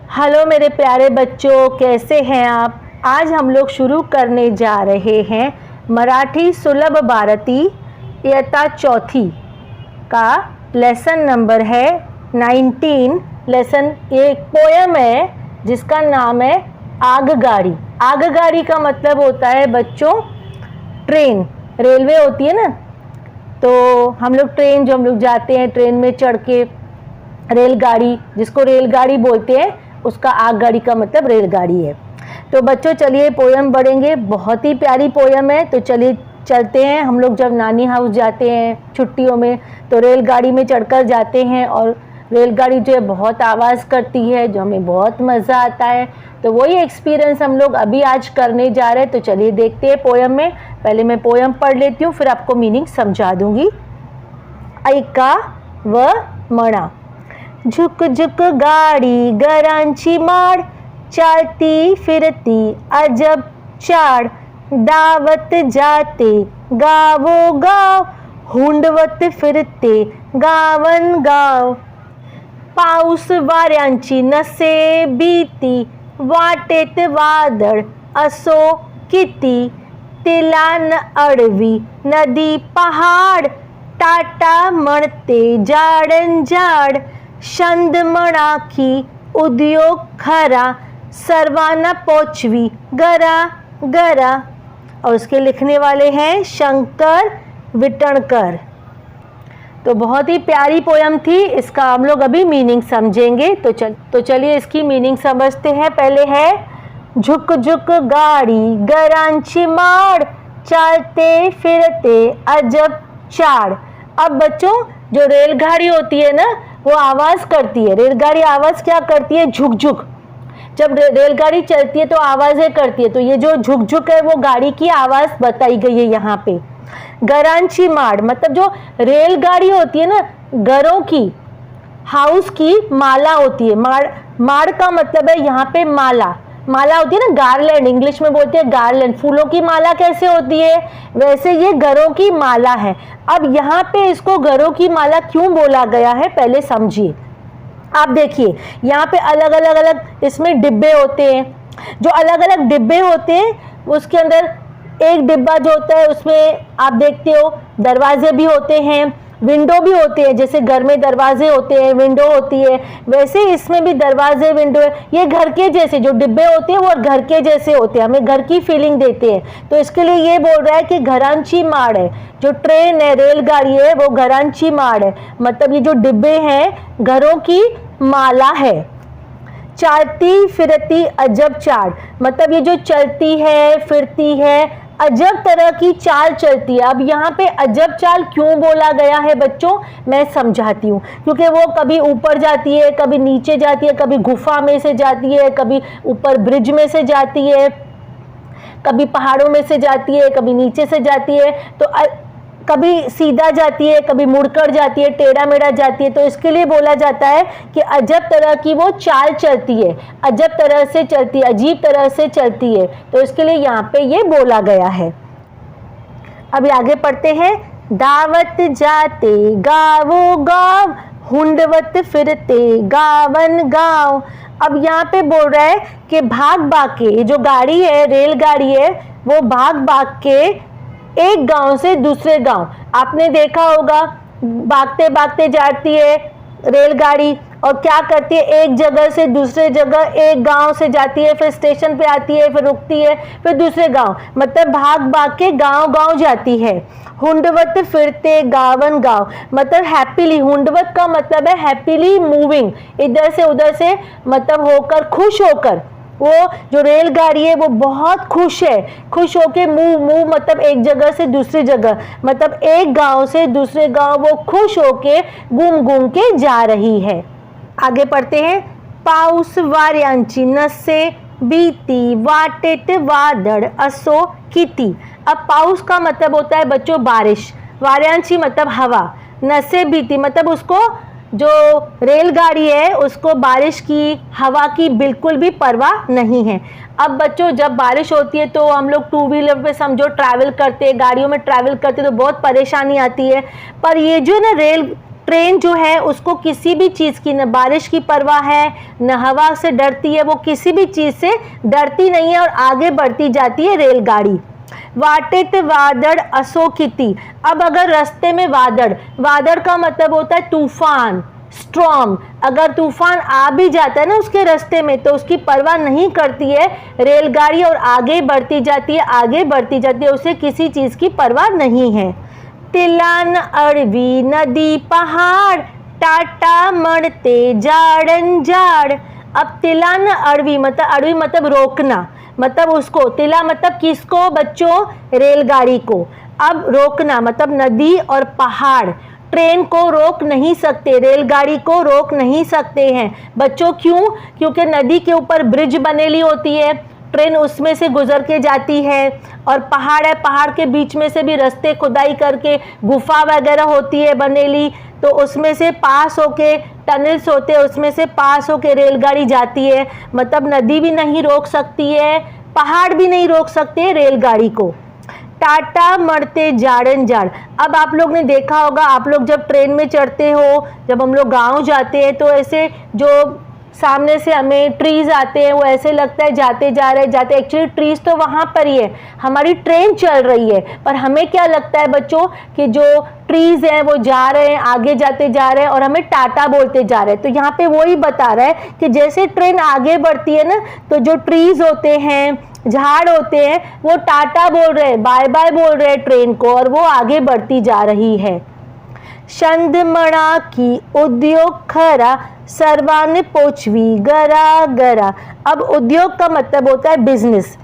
Hello मेरे प्यारे बच्चों, कैसे हैं आप। आज हम लोग शुरू करने जा रहे हैं मराठी सुलभ भारती इयत्ता चौथी का लेसन नंबर है 19। लेसन एक पोयम है जिसका नाम है आगगाड़ी। आगगाड़ी का मतलब होता है बच्चों ट्रेन। रेलवे होती है ना, तो हम लोग ट्रेन जो हम लोग जाते हैं ट्रेन में चढ़ के, रेलगाड़ी जिसको रेलगाड़ी बोलते हैं उसका आगगाड़ी का मतलब रेलगाड़ी है। तो बच्चों चलिए पोयम पढ़ेंगे, बहुत ही प्यारी पोयम है। तो चलिए चलते हैं। हम लोग जब नानी हाउस जाते हैं छुट्टियों में तो रेलगाड़ी में चढ़कर जाते हैं और रेलगाड़ी जो है बहुत आवाज़ करती है, जो हमें बहुत मज़ा आता है। तो वही एक्सपीरियंस हम लोग अभी आज करने जा रहे हैं। तो चलिए देखते हैं पोयम में। पहले मैं पोयम पढ़ लेती हूँ, फिर आपको मीनिंग समझा दूँगी। ऐका व म्हणा, झुक झुक गाडी घरांची माड, चालती फिरती अजब चाड, दावत जाते गावोगाव, हुंडवत फिरते गावन गाव, पाऊस वाऱ्यांची नसे भीती, वाटेत वादळ असो किती, तिला न अडवी नदी पहाड, टाटा म्हणते जाडन जाड, छंद मणाखी उद्योग खरा, सर्वांना पोचवी गरा गरा। और उसके लिखने वाले हैं शंकर विटणकर। तो बहुत ही प्यारी पोयम थी। इसका हम लोग अभी मीनिंग समझेंगे। तो चलिए इसकी मीनिंग समझते हैं। पहले है झुक झुक गाड़ी घरांची माड, चलते फिरते अजब चाड। अब बच्चों जो रेलगाड़ी होती है ना वो आवाज़ करती है। रेलगाड़ी आवाज़ क्या करती है? झुक झुक। जब रेलगाड़ी चलती है तो आवाज़ें करती है। तो ये जो झुक झुक है वो गाड़ी की आवाज़ बताई गई है यहाँ पे। घरांची माड मतलब जो रेलगाड़ी होती है ना, घरों की, हाउस की माला होती है। माड़ का मतलब है यहाँ पे माला। माला होती है ना, गार्लैंड, इंग्लिश में बोलते हैं गार्लैंड। फूलों की माला कैसे होती है, वैसे ये घरों की माला है। अब यहाँ पे इसको घरों की माला क्यों बोला गया है पहले समझिए। आप देखिए यहाँ पे अलग अलग इसमें डिब्बे होते हैं। जो अलग अलग डिब्बे होते हैं उसके अंदर एक डिब्बा जो होता है उसमें आप देखते हो दरवाजे भी होते हैं, विंडो भी होते हैं। जैसे घर में दरवाजे होते हैं, विंडो होती है, वैसे इसमें भी दरवाजे विंडो है। ये घर के जैसे जो डिब्बे होते हैं वो घर के जैसे होते हैं, हमें घर की फीलिंग देते हैं। तो इसके लिए ये बोल रहा है कि घरांची माड है, जो ट्रेन है, रेलगाड़ी है, वो घरांची माड है। मतलब ये जो डिब्बे हैं घरों की माला है। चलती फिरती अजब चाल मतलब ये जो चलती है फिरती है, अजब तरह की चाल चलती है। अब यहाँ पे अजब चाल क्यों बोला गया है बच्चों, मैं समझाती हूँ। क्योंकि वो कभी ऊपर जाती है, कभी नीचे जाती है, कभी गुफा में से जाती है, कभी ऊपर ब्रिज में से जाती है, कभी पहाड़ों में से जाती है, कभी नीचे से जाती है। तो कभी सीधा जाती है, कभी मुड़कर जाती है, टेढ़ा मेढ़ा जाती है। तो इसके लिए बोला जाता है कि अजब तरह की वो चाल चलती है, अजब तरह से चलती है, अजीब तरह से चलती है। तो इसके लिए यहाँ पे ये बोला गया है। अभी आगे पढ़ते हैं। दावत जाते गावो गाव, हुंडवत फिरते गावन गाँव। अब यहाँ पे बोल रहा है कि भाग भाग के, जो गाड़ी है, रेलगाड़ी है, वो भाग भाग के एक गांव से दूसरे गांव, आपने देखा होगा भागते भागते जाती है रेलगाड़ी और क्या करती है, एक जगह से दूसरे जगह, एक गांव से जाती है, फिर स्टेशन पे आती है, फिर रुकती है, फिर दूसरे गांव, मतलब भाग भाग के गांव गांव जाती है। हुंडवत फिरते गावन गांव मतलब हैप्पीली, हुंडवत का मतलब है हैप्पीली मूविंग, इधर से उधर से मतलब होकर, खुश होकर। वो जो रेलगाड़ी है वो बहुत खुश है, खुश होके मूव मतलब एक जगह से दूसरी जगह, मतलब एक गांव से दूसरे गांव वो खुश होके घूम के जा रही है। आगे पढ़ते हैं। पाऊस वाऱ्यांची नसे भीती, वाटेत वादळ असो किती। अब पाऊस का मतलब होता है बच्चों बारिश, वाऱ्यांची मतलब हवा, नसे भीती मतलब उसको, जो रेलगाड़ी है उसको बारिश की, हवा की बिल्कुल भी परवाह नहीं है। अब बच्चों जब बारिश होती है तो हम लोग टू व्हीलर पे समझो ट्रैवल करते हैं, गाड़ियों में ट्रैवल करते तो बहुत परेशानी आती है। पर ये जो ना रेल ट्रेन जो है उसको किसी भी चीज़ की, न बारिश की परवाह है, न हवा से डरती है, वो किसी भी चीज़ से डरती नहीं है और आगे बढ़ती जाती है रेलगाड़ी। वाटित वादड़ असोकिति। अब अगर रास्ते में वादड़, वादड़ का मतलब होता है तूफान, स्ट्रॉम, अगर तूफान आ भी जाता है ना उसके रास्ते में तो उसकी परवाह नहीं करती है रेलगाड़ी और आगे बढ़ती जाती है, आगे बढ़ती जाती है, उसे किसी चीज़ की परवाह नहीं है। तिलान अड़वी नदी पहाड़ टाटा मरते जाड़न जाड़। अब तिलान अड़वी मतलब रोकना, मतलब उसको, तिला मतलब किसको बच्चों, रेलगाड़ी को। अब रोकना मतलब नदी और पहाड़, ट्रेन को रोक नहीं सकते, रेलगाड़ी को रोक नहीं सकते हैं बच्चों। क्यों? क्योंकि नदी के ऊपर ब्रिज बनेली होती है, ट्रेन उसमें से गुजर के जाती है, और पहाड़ है, पहाड़ के बीच में से भी रास्ते खुदाई करके गुफा वगैरह होती है बनेली, तो उसमें से पास होके टनल्स होते हैं, उसमें से पास होके रेलगाड़ी जाती है। मतलब नदी भी नहीं रोक सकती है, पहाड़ भी नहीं रोक सकते रेलगाड़ी को। टाटा मरते जाड़न जाड़। अब आप लोग ने देखा होगा, आप लोग जब ट्रेन में चढ़ते हो, जब हम लोग गांव जाते हैं तो ऐसे जो सामने से हमें ट्रीज आते हैं वो ऐसे लगता है जाते जा रहे जाते, एक्चुअली ट्रीज तो वहाँ पर ही है, हमारी ट्रेन चल रही है, पर हमें क्या लगता है बच्चों कि जो ट्रीज हैं वो जा रहे हैं, आगे जाते जा रहे हैं और हमें टाटा बोलते जा रहे हैं। तो यहाँ पे वही बता रहा है कि जैसे ट्रेन आगे बढ़ती है ना तो जो ट्रीज होते हैं, झाड़ होते हैं, वो टाटा बोल रहे हैं, बाय बाय बोल रहे हैं ट्रेन को, और वो आगे बढ़ती जा रही है। शंदमणा की उद्योग खरा सर्वान पोचवी गरा गरा। अब उद्योग का मतलब होता है बिजनेस।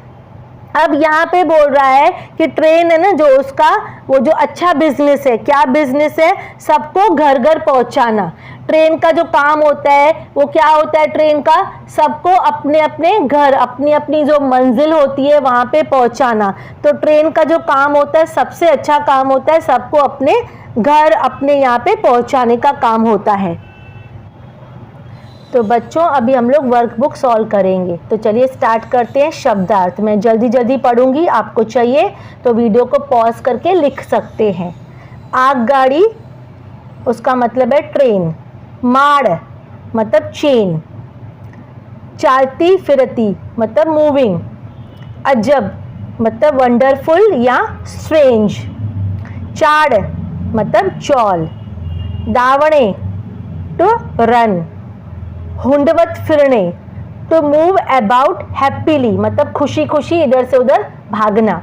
अब यहाँ पे बोल रहा है कि ट्रेन है ना जो उसका, वो जो अच्छा बिजनेस है, क्या बिजनेस है, सबको घर घर पहुँचाना। ट्रेन का जो काम होता है वो क्या होता है, ट्रेन का सबको अपने अपने घर, अपनी अपनी जो मंजिल होती है वहाँ पे पहुँचाना। तो ट्रेन का जो काम होता है सबसे अच्छा काम होता है सबको अपने घर, अपने यहाँ पे पहुँचाने का काम होता है। तो बच्चों अभी हम लोग वर्कबुक सॉल्व करेंगे, तो चलिए स्टार्ट करते हैं। शब्दार्थ मैं जल्दी जल्दी पढ़ूंगी, आपको चाहिए तो वीडियो को पॉज करके लिख सकते हैं। आगगाड़ी उसका मतलब है ट्रेन, माड़ मतलब चेन, चालती फिरती मतलब मूविंग, अजब मतलब वंडरफुल या स्ट्रेंज, चाड़ मतलब चौल, दावणे टू रन, हुंडवत फिरने टू मूव अबाउट हैप्पीली मतलब खुशी खुशी इधर से उधर भागना,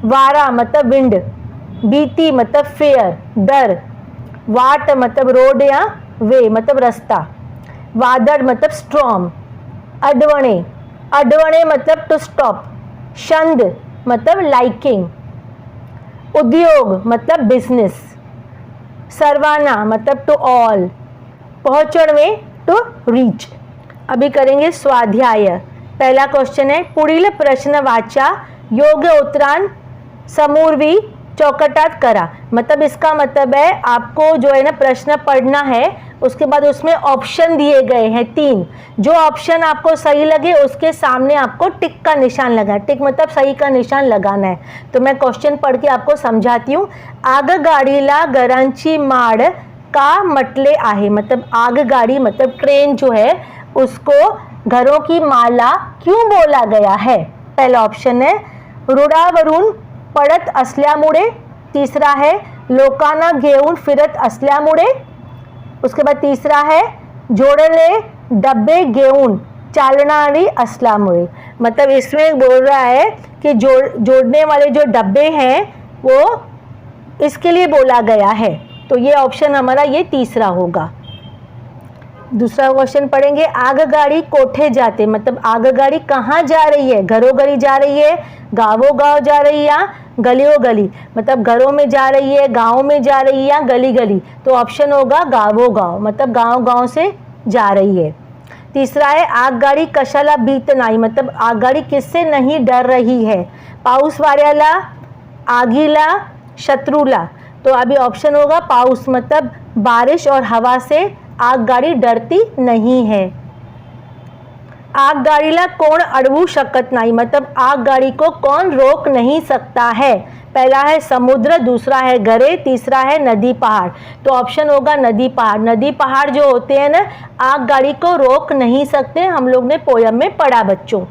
वारा मतलब विंड, बीती मतलब फेयर डर, वाट मतलब रोड या वे मतलब रास्ता, वादड़ मतलब स्ट्रॉम, अडवणे, अडवणे मतलब टू स्टॉप, शंद मतलब लाइकिंग, उद्योग मतलब बिजनेस, सर्वाना मतलब टू ऑल, पहुंचणवे टू रीच। अभी करेंगे स्वाध्याय। पहला क्वेश्चन है पुढील प्रश्न वाचा, योग्य उत्तरान समूर्वी चौकटात करा। मतलब इसका मतलब है आपको जो है ना प्रश्न पढ़ना है, उसके बाद उसमें ऑप्शन दिए गए हैं 3, जो ऑप्शन आपको सही लगे उसके सामने आपको टिक का निशान लगाना, टिक मतलब सही का निशान लगाना है। तो मैं क्वेश्चन पढ़ के आपको समझाती हूँ। आगगाडीला घरांची माळ का म्हटले आहे, मतलब आगगाड़ी मतलब ट्रेन जो है उसको घरों की माला क्यों बोला गया है। पहला ऑप्शन है रुळावरून पडत असल्यामुळे, तीसरा है लोकांना घेऊन फिरत असल्यामुळे, उसके बाद तीसरा है जोड़ले डब्बे घेऊन चालणारी असल्यामुळे। मतलब इसमें बोल रहा है कि जोड़ने वाले जो डब्बे हैं वो इसके लिए बोला गया है, तो ये ऑप्शन हमारा ये तीसरा होगा। दूसरा क्वेश्चन पढ़ेंगे, आगगाड़ी कोठे जाते, मतलब आगगाड़ी कहाँ जा रही है, घरों घरी जा रही है, गावों गाँव जा रही है या गलियों गली, मतलब घरों में जा रही है, गाँव में जा रही है या गली गली, तो ऑप्शन होगा गावों गाँव, मतलब गाँव गाँव से जा रही है। तीसरा है आगगाड़ी कशाला भीत नाही, मतलब आगगाड़ी किससे नहीं डर रही है, पाऊस वाऱ्याला, आगीला, शत्रुला, तो अभी ऑप्शन होगा पाऊस, मतलब बारिश और हवा से आगगाड़ी डरती नहीं है। आगगाडीला कोण अडवू शकत नाही, मतलब आगगाड़ी को कौन रोक नहीं सकता है, पहला है समुद्र, दूसरा है घरे, तीसरा है नदी पहाड़। तो ऑप्शन होगा नदी पहाड़। नदी पहाड़ जो होते हैं ना, आगगाड़ी को रोक नहीं सकते, हम लोग ने पोयम में पढ़ा बच्चों।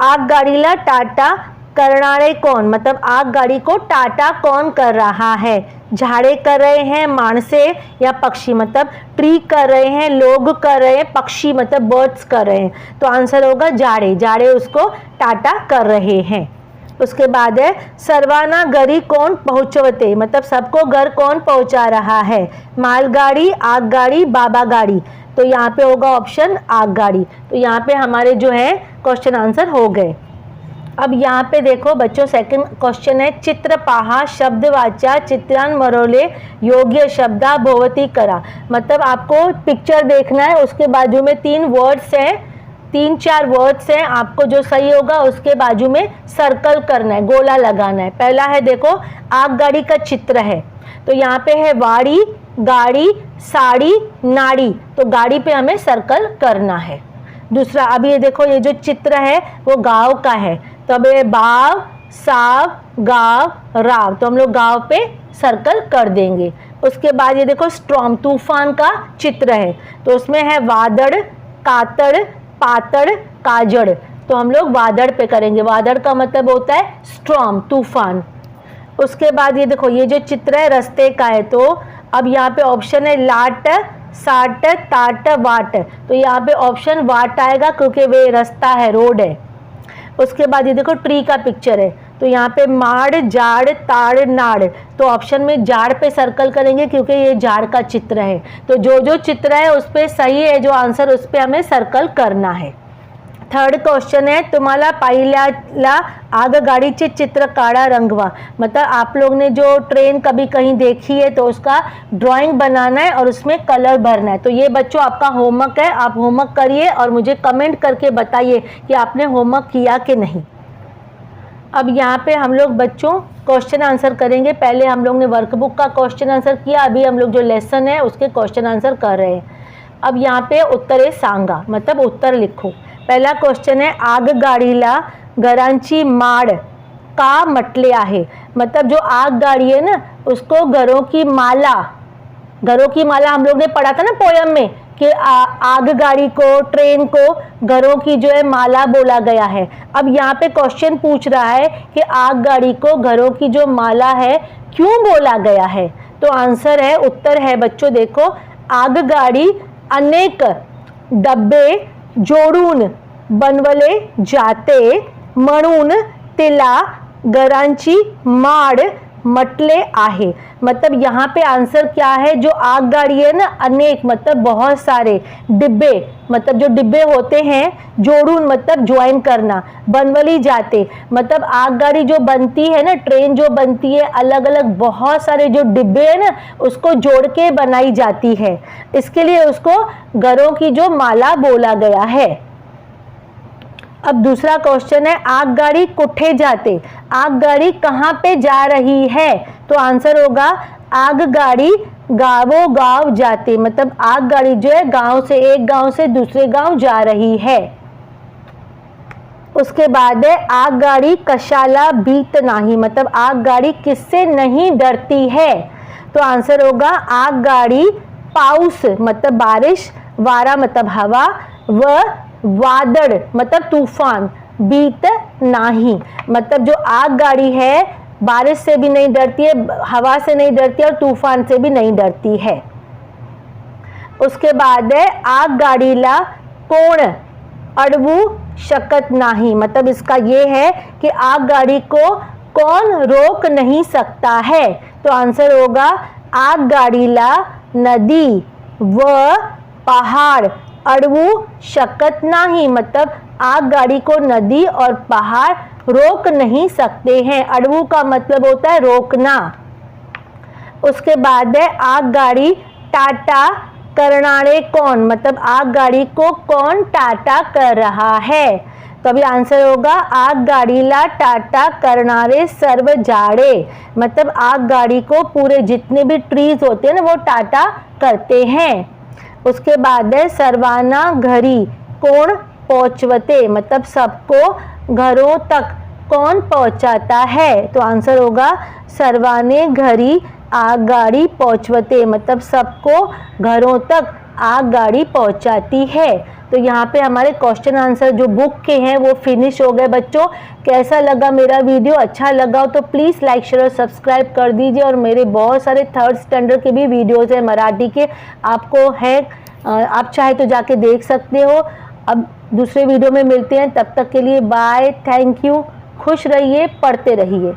आगगाड़ीला टाटा करणारे कौन, मतलब आगगाड़ी को टाटा कौन कर रहा है? झाड़े कर रहे हैं, माणसे या पक्षी, मतलब ट्री कर रहे हैं, लोग कर रहे हैं, पक्षी मतलब बर्ड्स कर रहे हैं। तो आंसर होगा झाड़े, झाड़े उसको टाटा कर रहे हैं। उसके बाद है सर्वाना घरी कौन पहुंचवते, मतलब सबको घर कौन पहुंचा रहा है? मालगाड़ी, आगगाड़ी, बाबा गाड़ी। तो यहाँ पे होगा ऑप्शन आगगाड़ी। तो यहाँ पे हमारे जो है क्वेश्चन आंसर हो गए। अब यहाँ पे देखो बच्चों, सेकंड क्वेश्चन है चित्र पाहा शब्द वाचा चित्रान मरोले योग्य शब्दा भवती करा। मतलब आपको पिक्चर देखना है, उसके बाजू में 3 वर्ड्स हैं, 3-4 वर्ड्स हैं, आपको जो सही होगा उसके बाजू में सर्कल करना है, गोला लगाना है। पहला है देखो आगगाड़ी का चित्र है, तो यहाँ पे है वाड़ी, गाड़ी, साड़ी, नाड़ी। तो गाड़ी पे हमें सर्कल करना है। दूसरा, अब ये देखो ये जो चित्र है वो गांव का है, तो अब ये बाव, साव, गाव, राव, तो हम लोग गांव पे सर्कल कर देंगे। उसके बाद ये देखो स्ट्रॉम, तूफान का चित्र है, तो उसमें है वादड़, कातड़, पातड़, काजड़। तो हम लोग वादड़ पे करेंगे। वादड़ का मतलब होता है स्ट्रॉम, तूफान। उसके बाद ये देखो ये जो चित्र है रास्ते का है, तो अब यहाँ पे ऑप्शन है लाट, साट, ताट, वाट। तो यहाँ पे ऑप्शन वाट आएगा क्योंकि वे रास्ता है, रोड है। उसके बाद ये देखो ट्री का पिक्चर है, तो यहाँ पे माड़, जाड़, ताड़, नाड़। तो ऑप्शन में जाड़ पे सर्कल करेंगे क्योंकि ये जाड़ का चित्र है। तो जो जो चित्र है उस पे सही है जो आंसर, उस पे हमें सर्कल करना है। थर्ड क्वेश्चन है तुम्हाला पाहिल्याला आगगाडीचे चित्र काढा रंगवा। मतलब आप लोग ने जो ट्रेन कभी कहीं देखी है तो उसका ड्राइंग बनाना है और उसमें कलर भरना है। तो ये बच्चों आपका होमवर्क है, आप होमवर्क करिए और मुझे कमेंट करके बताइए कि आपने होमवर्क किया कि नहीं। अब यहाँ पे हम लोग बच्चों क्वेश्चन आंसर करेंगे। पहले हम लोग ने वर्कबुक का क्वेश्चन आंसर किया, अभी हम लोग जो लेसन है उसके क्वेश्चन आंसर कर रहे हैं। अब यहाँ पे उत्तरे सांगा, मतलब उत्तर लिखो। पहला क्वेश्चन है आगगाडीला घरांची माड का म्हटले आहे। मतलब जो आगगाड़ी है ना उसको घरों की माला, घरों की माला हम लोग ने पढ़ा था ना पोयम में कि आगगाड़ी को, ट्रेन को घरों की जो है माला बोला गया है। अब यहाँ पे क्वेश्चन पूछ रहा है कि आगगाड़ी को घरों की जो माला है क्यों बोला गया है। तो आंसर है, उत्तर है बच्चों देखो, आगगाड़ी अनेक डब्बे जोडून बनवले जाते म्हणून तिला घरांची माड म्हटले आहे। मतलब यहाँ पे आंसर क्या है, जो आगगाड़ी है ना अनेक मतलब बहुत सारे डिब्बे, मतलब जो डिब्बे होते हैं, जोड़ून मतलब ज्वाइन करना, बनवली जाते मतलब आगगाड़ी जो बनती है ना, ट्रेन जो बनती है, अलग अलग बहुत सारे जो डिब्बे है ना उसको जोड़ के बनाई जाती है, इसके लिए उसको घरों की जो माला बोला गया है। अब दूसरा क्वेश्चन है आगगाड़ी कुठे जाते, आगगाड़ी कहाँ पे जा रही है। तो आंसर होगा आगगाड़ी गावो गांव जाते, मतलब आगगाड़ी जो है गांव से, एक गांव से दूसरे गांव जा रही है। उसके बाद है आगगाड़ी कशाला भीत नाही, मतलब आगगाड़ी किससे नहीं डरती है। तो आंसर होगा आगगाड़ी पाऊस मतलब बारिश, वारा मतलब हवा, व वादड़ मतलब तूफान, बीत नाही मतलब जो आगगाड़ी है बारिश से भी नहीं डरती है, हवा से नहीं डरती है और तूफान से भी नहीं डरती है। उसके बाद है आगगाडीला कोण अडवू शकत नाही, मतलब इसका ये है कि आगगाड़ी को कौन रोक नहीं सकता है। तो आंसर होगा आगगाडीला नदी व पहाड़ अड़वू शकत नाही, मतलब आगगाड़ी को नदी और पहाड़ रोक नहीं सकते हैं। अड़वू का मतलब होता है रोकना। उसके बाद है आगगाड़ी टाटा करणारे कौन, मतलब आगगाड़ी को कौन टाटा कर रहा है। तो अभी आंसर होगा आगगाडीला टाटा करणारे सर्व झाड़े, मतलब आगगाड़ी को पूरे जितने भी ट्रीज होते हैं ना वो टाटा करते हैं। उसके बाद है सर्वाना घरी कौन पहुंचवते, मतलब सबको घरों तक कौन पहुंचाता है? तो आंसर होगा सर्वाने घरी आगगाडी पहुंचवते, मतलब सबको घरों तक आगगाडी पहुंचाती है। तो यहाँ पे हमारे क्वेश्चन आंसर जो बुक के हैं वो फिनिश हो गए बच्चों। कैसा लगा मेरा वीडियो? अच्छा लगा हो तो प्लीज़ लाइक शेयर और सब्सक्राइब कर दीजिए। और मेरे बहुत सारे थर्ड स्टैंडर्ड के भी वीडियोज़ हैं मराठी के, आपको है आप चाहे तो जाके देख सकते हो। अब दूसरे वीडियो में मिलते हैं, तब तक के लिए बाय, थैंक यू, खुश रहिए, पढ़ते रहिए।